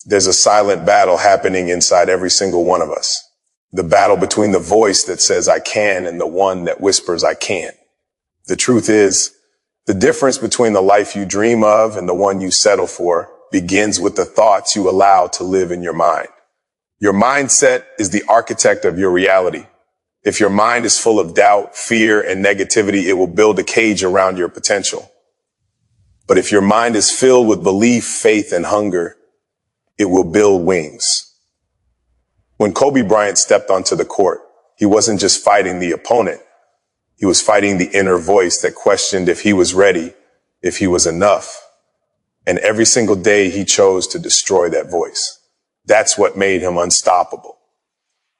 There's a silent battle happening inside every single one of us. The battle between the voice that says I can and the one that whispers I can't. The truth is, the difference between the life you dream of and the one you settle for begins with the thoughts you allow to live in your mind. Your mindset is the architect of your reality. If your mind is full of doubt, fear, and negativity, it will build a cage around your potential. But if your mind is filled with belief, faith, and hunger, it will build wings. When Kobe Bryant stepped onto the court, he wasn't just fighting the opponent. He was fighting the inner voice that questioned if he was ready, if he was enough. And every single day he chose to destroy that voice. That's what made him unstoppable.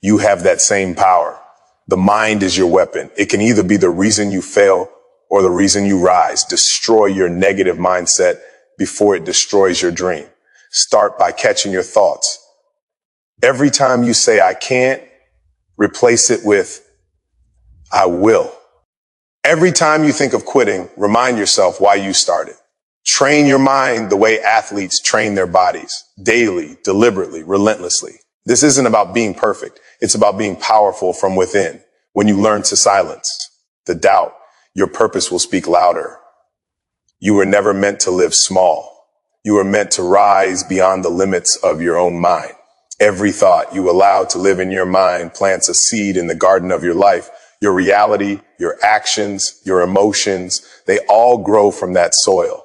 You have that same power. The mind is your weapon. It can either be the reason you fail or the reason you rise. Destroy your negative mindset before it destroys your dream. Start by catching your thoughts. Every time you say, I can't, replace it with, I will. Every time you think of quitting, remind yourself why you started. Train your mind the way athletes train their bodies, daily, deliberately, relentlessly. This isn't about being perfect. It's about being powerful from within. When you learn to silence the doubt, your purpose will speak louder. You were never meant to live small. You were meant to rise beyond the limits of your own mind. Every thought you allow to live in your mind plants a seed in the garden of your life. Your reality, your actions, your emotions, they all grow from that soil.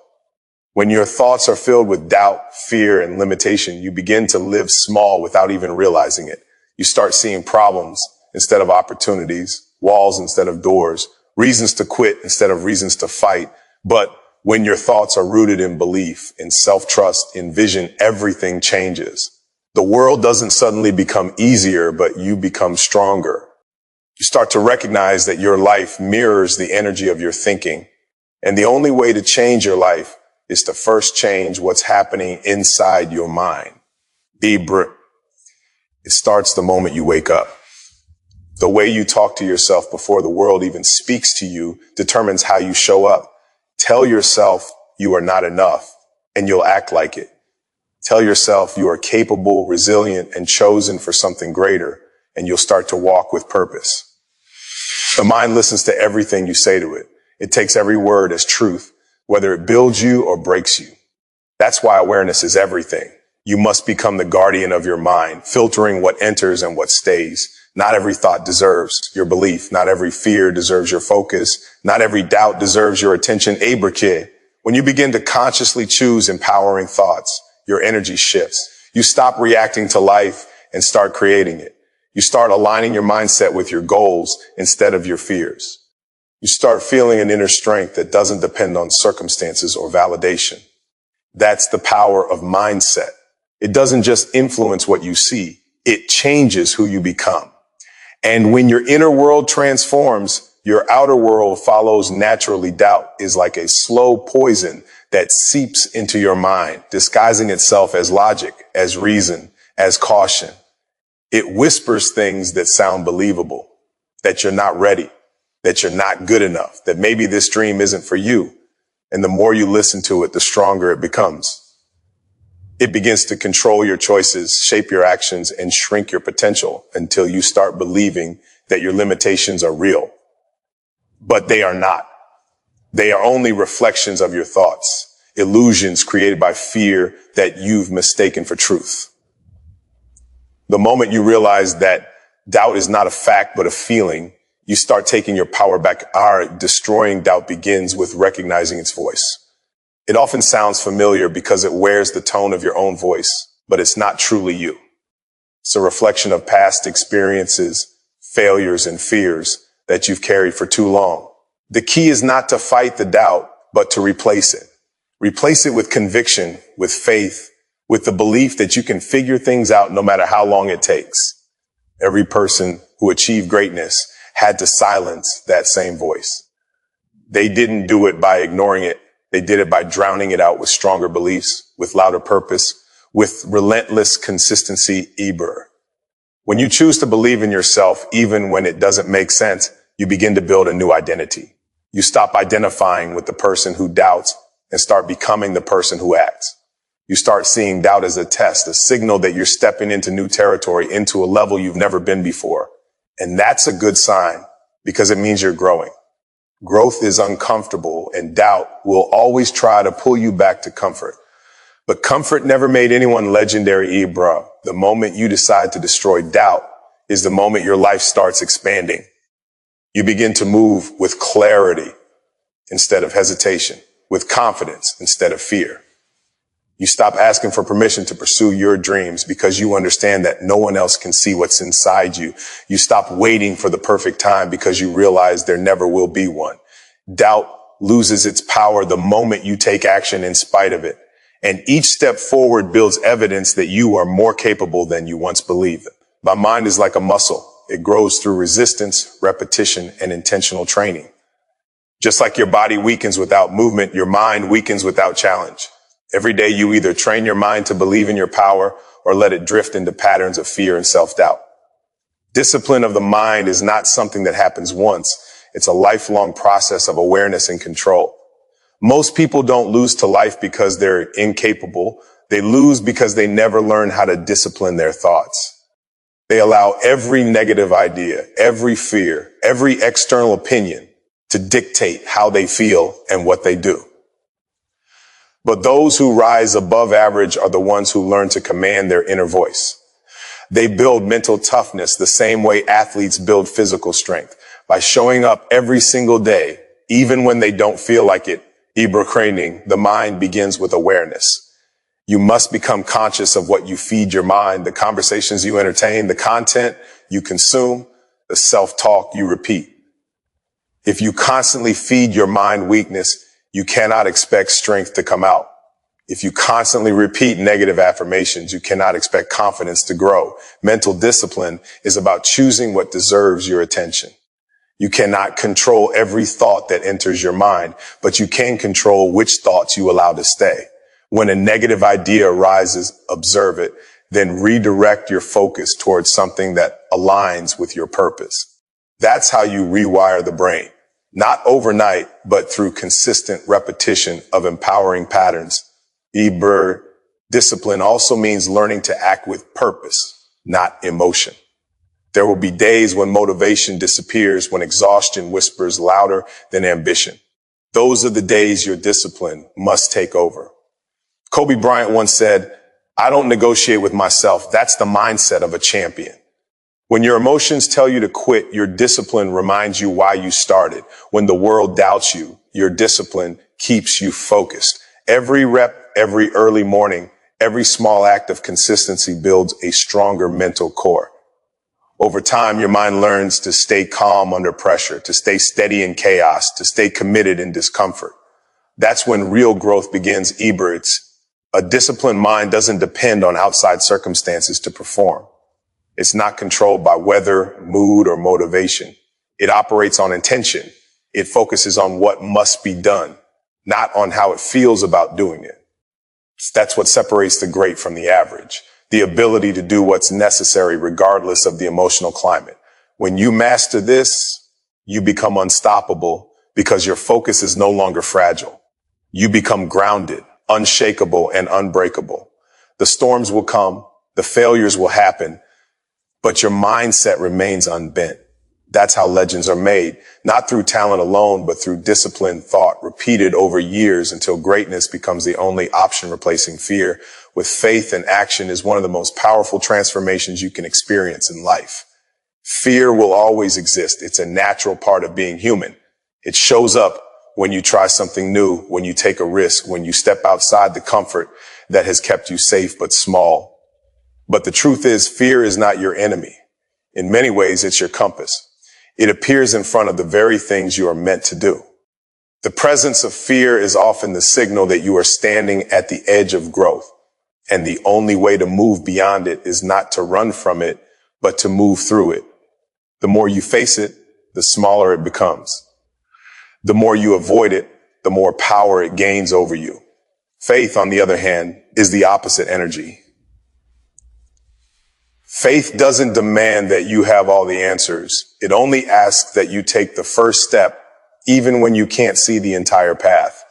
When your thoughts are filled with doubt, fear, and limitation, you begin to live small without even realizing it. You start seeing problems instead of opportunities, walls instead of doors, reasons to quit instead of reasons to fight. But when your thoughts are rooted in belief, in self-trust, in vision, everything changes. The world doesn't suddenly become easier, but you become stronger. You start to recognize that your life mirrors the energy of your thinking. And the only way to change your life is to first change what's happening inside your mind. It starts the moment you wake up. The way you talk to yourself before the world even speaks to you determines how you show up. Tell yourself you are not enough, and you'll act like it. Tell yourself you are capable, resilient, and chosen for something greater, and you'll start to walk with purpose. The mind listens to everything you say to it. It takes every word as truth, whether it builds you or breaks you. That's why awareness is everything. You must become the guardian of your mind, filtering what enters and what stays. Not every thought deserves your belief. Not every fear deserves your focus. Not every doubt deserves your attention. Abracad. When you begin to consciously choose empowering thoughts, your energy shifts. You stop reacting to life and start creating it. You start aligning your mindset with your goals instead of your fears. You start feeling an inner strength that doesn't depend on circumstances or validation. That's the power of mindset. It doesn't just influence what you see. It changes who you become. And when your inner world transforms, your outer world follows naturally. Doubt is like a slow poison that seeps into your mind, disguising itself as logic, as reason, as caution. It whispers things that sound believable, that you're not ready, that you're not good enough, that maybe this dream isn't for you. And the more you listen to it, the stronger it becomes. It begins to control your choices, shape your actions, and shrink your potential until you start believing that your limitations are real. But they are not. They are only reflections of your thoughts, illusions created by fear that you've mistaken for truth. The moment you realize that doubt is not a fact but a feeling, you start taking your power back. Our destroying doubt begins with recognizing its voice. It often sounds familiar because it wears the tone of your own voice, but it's not truly you. It's a reflection of past experiences, failures, and fears that you've carried for too long. The key is not to fight the doubt, but to replace it. Replace it with conviction, with faith, with the belief that you can figure things out no matter how long it takes. Every person who achieved greatness had to silence that same voice. They didn't do it by ignoring it. They did it by drowning it out with stronger beliefs, with louder purpose, with relentless consistency. When you choose to believe in yourself, even when it doesn't make sense, you begin to build a new identity. You stop identifying with the person who doubts and start becoming the person who acts. You start seeing doubt as a test, a signal that you're stepping into new territory, into a level you've never been before. And that's a good sign because it means you're growing. Growth is uncomfortable, and doubt will always try to pull you back to comfort. But comfort never made anyone legendary, bro. The moment you decide to destroy doubt is the moment your life starts expanding. You begin to move with clarity instead of hesitation, with confidence instead of fear. You stop asking for permission to pursue your dreams because you understand that no one else can see what's inside you. You stop waiting for the perfect time because you realize there never will be one. Doubt loses its power the moment you take action in spite of it. And each step forward builds evidence that you are more capable than you once believed. My mind is like a muscle. It grows through resistance, repetition, and intentional training. Just like your body weakens without movement, your mind weakens without challenge. Every day you either train your mind to believe in your power or let it drift into patterns of fear and self-doubt. Discipline of the mind is not something that happens once. It's a lifelong process of awareness and control. Most people don't lose to life because they're incapable. They lose because they never learn how to discipline their thoughts. They allow every negative idea, every fear, every external opinion to dictate how they feel and what they do. But those who rise above average are the ones who learn to command their inner voice. They build mental toughness the same way athletes build physical strength, by showing up every single day, even when they don't feel like it. Training, the mind begins with awareness. You must become conscious of what you feed your mind, the conversations you entertain, the content you consume, the self-talk you repeat. If you constantly feed your mind weakness, you cannot expect strength to come out. If you constantly repeat negative affirmations, you cannot expect confidence to grow. Mental discipline is about choosing what deserves your attention. You cannot control every thought that enters your mind, but you can control which thoughts you allow to stay. When a negative idea arises, observe it, then redirect your focus towards something that aligns with your purpose. That's how you rewire the brain. Not overnight, but through consistent repetition of empowering patterns. Discipline also means learning to act with purpose, not emotion. There will be days when motivation disappears, when exhaustion whispers louder than ambition. Those are the days your discipline must take over. Kobe Bryant once said, "I don't negotiate with myself. That's the mindset of a champion." When your emotions tell you to quit, your discipline reminds you why you started. When the world doubts you, your discipline keeps you focused. Every rep, every early morning, every small act of consistency builds a stronger mental core. Over time, your mind learns to stay calm under pressure, to stay steady in chaos, to stay committed in discomfort. That's when real growth begins. A disciplined mind doesn't depend on outside circumstances to perform. It's not controlled by weather, mood, or motivation. It operates on intention. It focuses on what must be done, not on how it feels about doing it. That's what separates the great from the average. The ability to do what's necessary regardless of the emotional climate. When you master this, you become unstoppable because your focus is no longer fragile. You become grounded, unshakable, and unbreakable. The storms will come, the failures will happen, but your mindset remains unbent. That's how legends are made, not through talent alone, but through disciplined thought, repeated over years until greatness becomes the only option replacing fear. With faith and action is one of the most powerful transformations you can experience in life. Fear will always exist. It's a natural part of being human. It shows up when you try something new, when you take a risk, when you step outside the comfort that has kept you safe but small. But the truth is, fear is not your enemy. In many ways, it's your compass. It appears in front of the very things you are meant to do. The presence of fear is often the signal that you are standing at the edge of growth. And the only way to move beyond it is not to run from it, but to move through it. The more you face it, the smaller it becomes. The more you avoid it, the more power it gains over you. Faith, on the other hand, is the opposite energy. Faith doesn't demand that you have all the answers. It only asks that you take the first step, even when you can't see the entire path.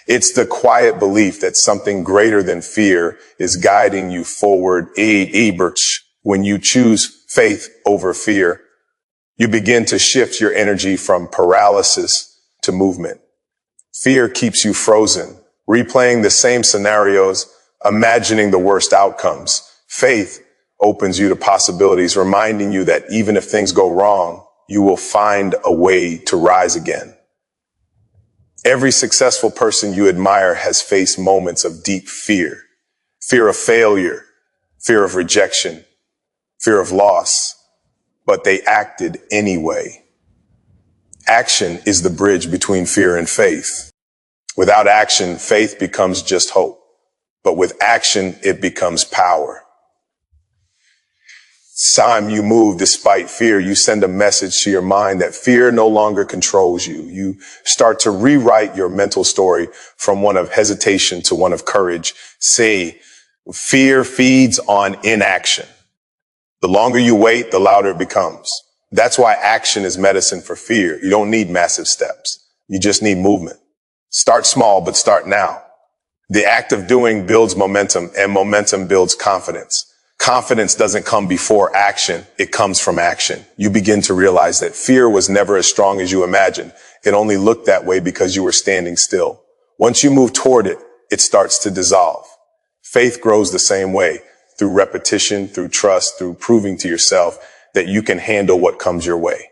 It's the quiet belief that something greater than fear is guiding you forward. When you choose faith over fear, you begin to shift your energy from paralysis to movement. Fear keeps you frozen, replaying the same scenarios, imagining the worst outcomes. Faith opens you to possibilities, reminding you that even if things go wrong, you will find a way to rise again. Every successful person you admire has faced moments of deep fear. Fear of failure, fear of rejection, fear of loss, but they acted anyway. Action is the bridge between fear and faith. Without action, faith becomes just hope, but with action, it becomes power. Time you move despite fear, you send a message to your mind that fear no longer controls you. You start to rewrite your mental story from one of hesitation to one of courage. Say, fear feeds on inaction. The longer you wait, the louder it becomes. That's why action is medicine for fear. You don't need massive steps. You just need movement. Start small, but start now. The act of doing builds momentum, and momentum builds confidence. Confidence doesn't come before action. It comes from action. You begin to realize that fear was never as strong as you imagined. It only looked that way because you were standing still. Once you move toward it, it starts to dissolve. Faith grows the same way, through repetition, through trust, through proving to yourself that you can handle what comes your way.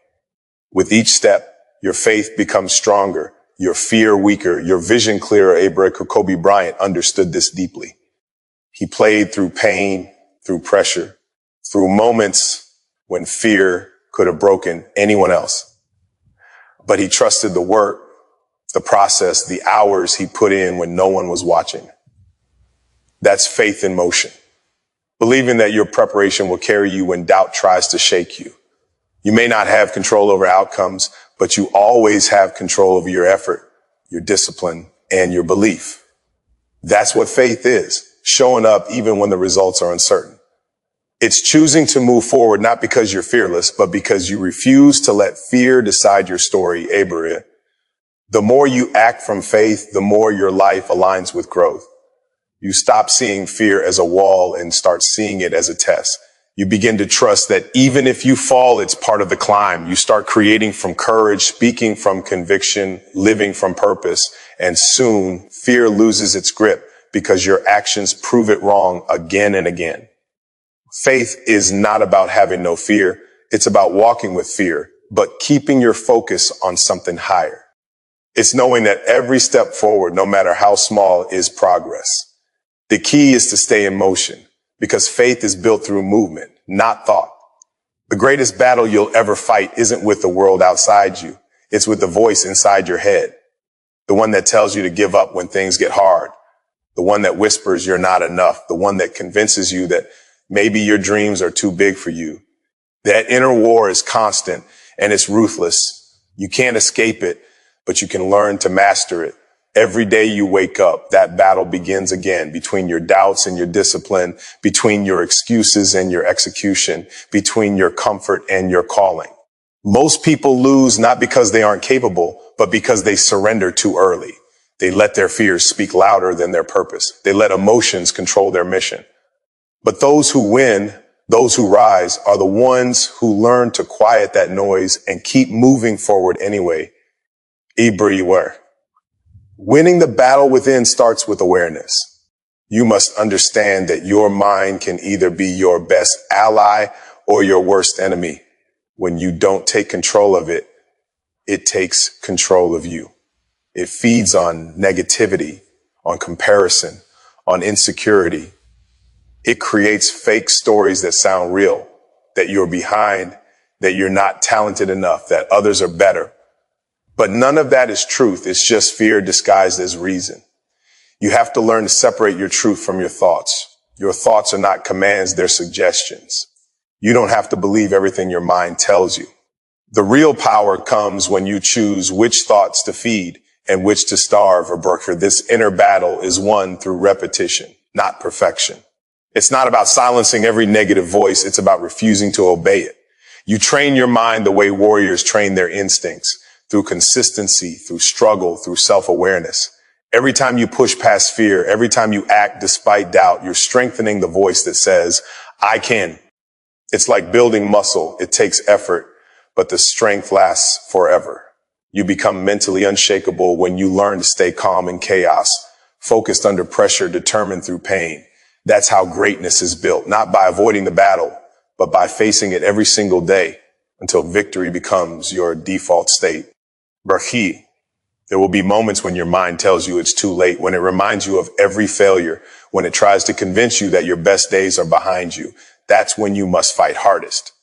With each step, your faith becomes stronger, your fear weaker, your vision clearer. Kobe Bryant understood this deeply. He played through pain, through pressure, through moments when fear could have broken anyone else. But he trusted the work, the process, the hours he put in when no one was watching. That's faith in motion. Believing that your preparation will carry you when doubt tries to shake you. You may not have control over outcomes, but you always have control over your effort, your discipline, and your belief. That's what faith is, showing up even when the results are uncertain. It's choosing to move forward not because you're fearless, but because you refuse to let fear decide your story. The more you act from faith, the more your life aligns with growth. You stop seeing fear as a wall and start seeing it as a test. You begin to trust that even if you fall, it's part of the climb. You start creating from courage, speaking from conviction, living from purpose, and soon fear loses its grip because your actions prove it wrong again and again. Faith is not about having no fear. It's about walking with fear, but keeping your focus on something higher. It's knowing that every step forward, no matter how small, is progress. The key is to stay in motion because faith is built through movement, not thought. The greatest battle you'll ever fight isn't with the world outside you. It's with the voice inside your head. The one that tells you to give up when things get hard. The one that whispers you're not enough. The one that convinces you that maybe your dreams are too big for you. That inner war is constant and it's ruthless. You can't escape it, but you can learn to master it. Every day you wake up, that battle begins again between your doubts and your discipline, between your excuses and your execution, between your comfort and your calling. Most people lose not because they aren't capable, but because they surrender too early. They let their fears speak louder than their purpose. They let emotions control their mission. But those who win, those who rise, are the ones who learn to quiet that noise and keep moving forward anyway. Winning the battle within starts with awareness. You must understand that your mind can either be your best ally or your worst enemy. When you don't take control of it, it takes control of you. It feeds on negativity, on comparison, on insecurity. It creates fake stories that sound real, that you're behind, that you're not talented enough, that others are better. But none of that is truth. It's just fear disguised as reason. You have to learn to separate your truth from your thoughts. Your thoughts are not commands, they're suggestions. You don't have to believe everything your mind tells you. The real power comes when you choose which thoughts to feed and which to starve or broker. This inner battle is won through repetition, not perfection. It's not about silencing every negative voice. It's about refusing to obey it. You train your mind the way warriors train their instincts, through consistency, through struggle, through self-awareness. Every time you push past fear, every time you act despite doubt, you're strengthening the voice that says, I can. It's like building muscle. It takes effort, but the strength lasts forever. You become mentally unshakable when you learn to stay calm in chaos, focused under pressure, determined through pain. That's how greatness is built, not by avoiding the battle, but by facing it every single day until victory becomes your default state. Brahi. There will be moments when your mind tells you it's too late, when it reminds you of every failure, when it tries to convince you that your best days are behind you. That's when you must fight hardest.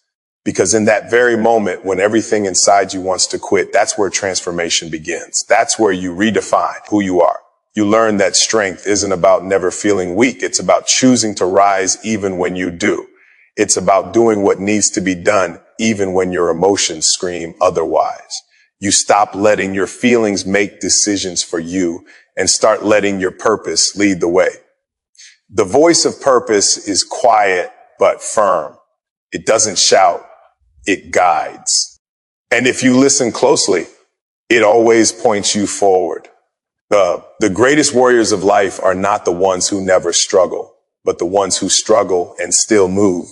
Because in that very moment, when everything inside you wants to quit, that's where transformation begins. That's where you redefine who you are. You learn that strength isn't about never feeling weak. It's about choosing to rise even when you do. It's about doing what needs to be done, even when your emotions scream otherwise. You stop letting your feelings make decisions for you and start letting your purpose lead the way. The voice of purpose is quiet but firm. It doesn't shout, it guides. And if you listen closely, it always points you forward. The greatest warriors of life are not the ones who never struggle, but the ones who struggle and still move.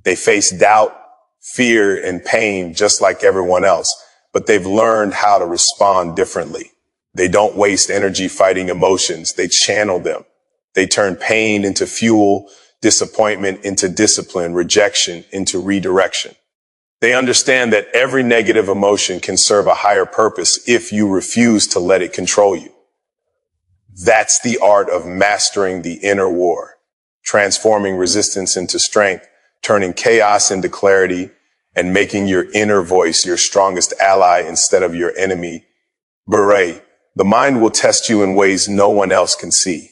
They face doubt, fear, and pain just like everyone else, but they've learned how to respond differently. They don't waste energy fighting emotions. They channel them. They turn pain into fuel, disappointment into discipline, rejection into redirection. They understand that every negative emotion can serve a higher purpose if you refuse to let it control you. That's the art of mastering the inner war, transforming resistance into strength, turning chaos into clarity, and making your inner voice your strongest ally instead of your enemy. Beret, the mind will test you in ways no one else can see.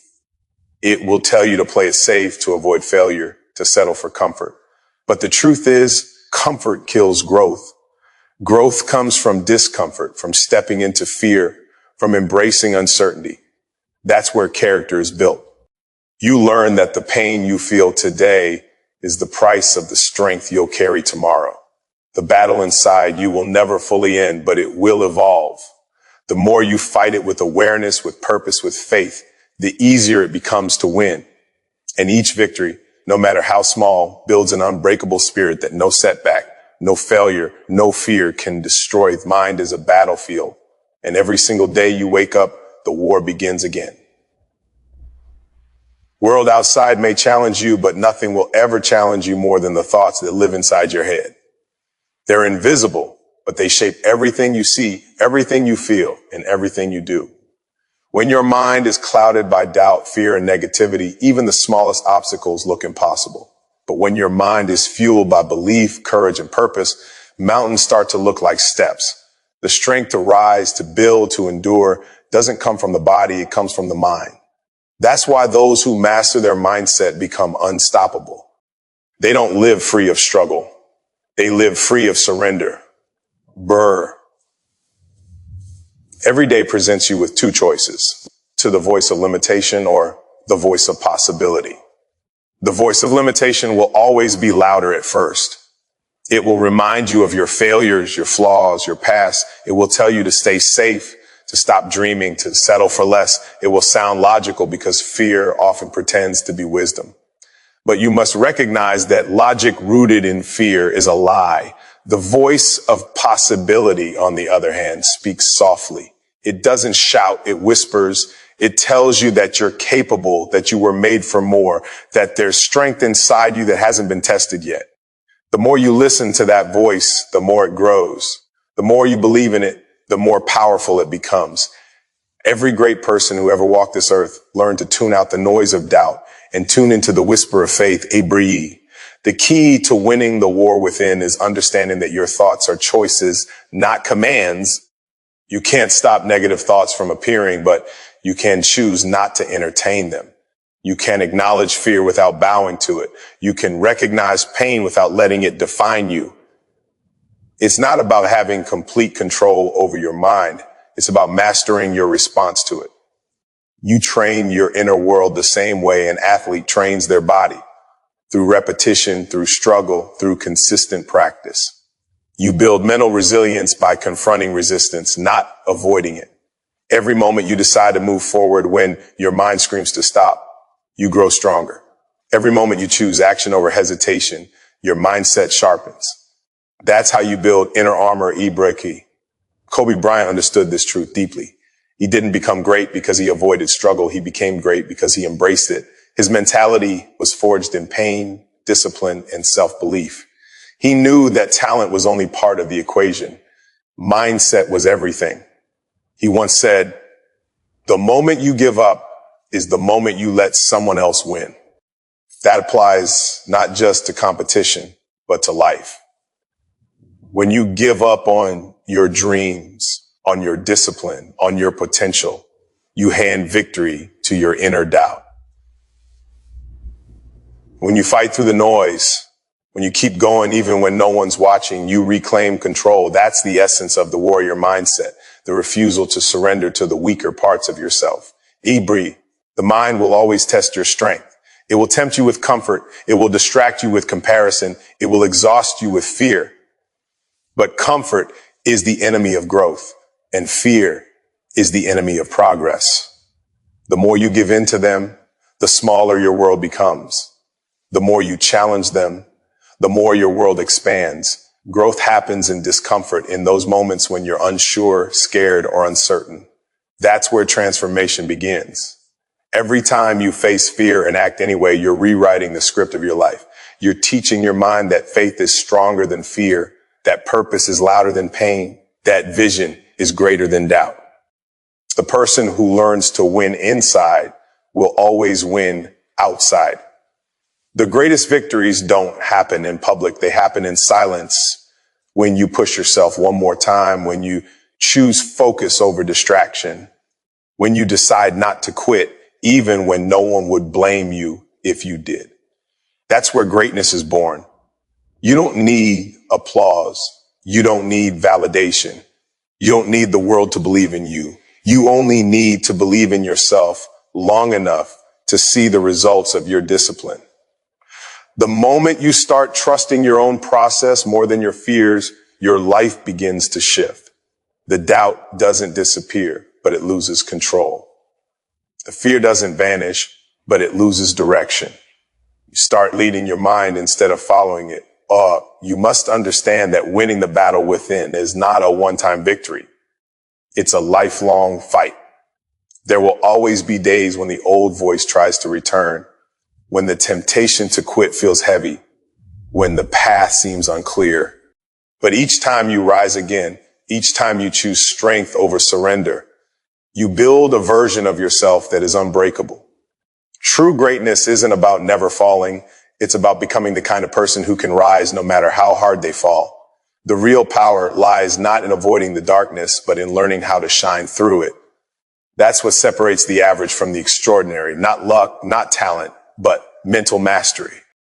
It will tell you to play it safe, to avoid failure, to settle for comfort. But the truth is, comfort kills growth. Growth comes from discomfort, from stepping into fear, from embracing uncertainty. That's where character is built. You learn that the pain you feel today is the price of the strength you'll carry tomorrow. The battle inside you will never fully end, but it will evolve. The more you fight it with awareness, with purpose, with faith, the easier it becomes to win. And each victory, no matter how small, builds an unbreakable spirit that no setback, no failure, no fear can destroy. The mind is a battlefield, and every single day you wake up, the war begins again. World outside may challenge you, but nothing will ever challenge you more than the thoughts that live inside your head. They're invisible, but they shape everything you see, everything you feel, and everything you do. When your mind is clouded by doubt, fear, and negativity, even the smallest obstacles look impossible. But when your mind is fueled by belief, courage, and purpose, mountains start to look like steps. The strength to rise, to build, to endure doesn't come from the body, it comes from the mind. That's why those who master their mindset become unstoppable. They don't live free of struggle. They live free of surrender. Every day presents you with two choices, to the voice of limitation or the voice of possibility. The voice of limitation will always be louder at first. It will remind you of your failures, your flaws, your past. It will tell you to stay safe, to stop dreaming, to settle for less. It will sound logical because fear often pretends to be wisdom. But you must recognize that logic rooted in fear is a lie. The voice of possibility, on the other hand, speaks softly. It doesn't shout, it whispers. It tells you that you're capable, that you were made for more, that there's strength inside you that hasn't been tested yet. The more you listen to that voice, the more it grows. The more you believe in it, the more powerful it becomes. Every great person who ever walked this earth learned to tune out the noise of doubt and tune into the whisper of faith, Abri. The key to winning the war within is understanding that your thoughts are choices, not commands. You can't stop negative thoughts from appearing, but you can choose not to entertain them. You can acknowledge fear without bowing to it. You can recognize pain without letting it define you. It's not about having complete control over your mind. It's about mastering your response to it. You train your inner world the same way an athlete trains their body, through repetition, through struggle, through consistent practice. You build mental resilience by confronting resistance, not avoiding it. Every moment you decide to move forward when your mind screams to stop, you grow stronger. Every moment you choose action over hesitation, your mindset sharpens. That's how you build inner armor ibreki. Kobe Bryant understood this truth deeply. He didn't become great because he avoided struggle. He became great because he embraced it. His mentality was forged in pain, discipline, and self-belief. He knew that talent was only part of the equation. Mindset was everything. He once said, "The moment you give up is the moment you let someone else win." That applies not just to competition, but to life. When you give up on your dreams, on your discipline, on your potential, you hand victory to your inner doubt. When you fight through the noise, when you keep going even when no one's watching, you reclaim control. That's the essence of the warrior mindset, the refusal to surrender to the weaker parts of yourself. Ibri, the mind will always test your strength. It will tempt you with comfort. It will distract you with comparison. It will exhaust you with fear. But comfort is the enemy of growth, and fear is the enemy of progress. The more you give in to them, the smaller your world becomes. The more you challenge them, the more your world expands. Growth happens in discomfort, in those moments when you're unsure, scared, or uncertain. That's where transformation begins. Every time you face fear and act anyway, you're rewriting the script of your life. You're teaching your mind that faith is stronger than fear, that purpose is louder than pain, that vision is greater than doubt. The person who learns to win inside will always win outside. The greatest victories don't happen in public. They happen in silence, when you push yourself one more time, when you choose focus over distraction, when you decide not to quit, even when no one would blame you if you did. That's where greatness is born. You don't need applause. You don't need validation. You don't need the world to believe in you. You only need to believe in yourself long enough to see the results of your discipline. The moment you start trusting your own process more than your fears, your life begins to shift. The doubt doesn't disappear, but it loses control. The fear doesn't vanish, but it loses direction. You start leading your mind instead of following it. You must understand that winning the battle within is not a one-time victory. It's a lifelong fight. There will always be days when the old voice tries to return, when the temptation to quit feels heavy, when the path seems unclear. But each time you rise again, each time you choose strength over surrender, you build a version of yourself that is unbreakable. True greatness isn't about never falling. It's about becoming the kind of person who can rise no matter how hard they fall. The real power lies not in avoiding the darkness, but in learning how to shine through it. That's what separates the average from the extraordinary. Not luck, not talent, but mental mastery.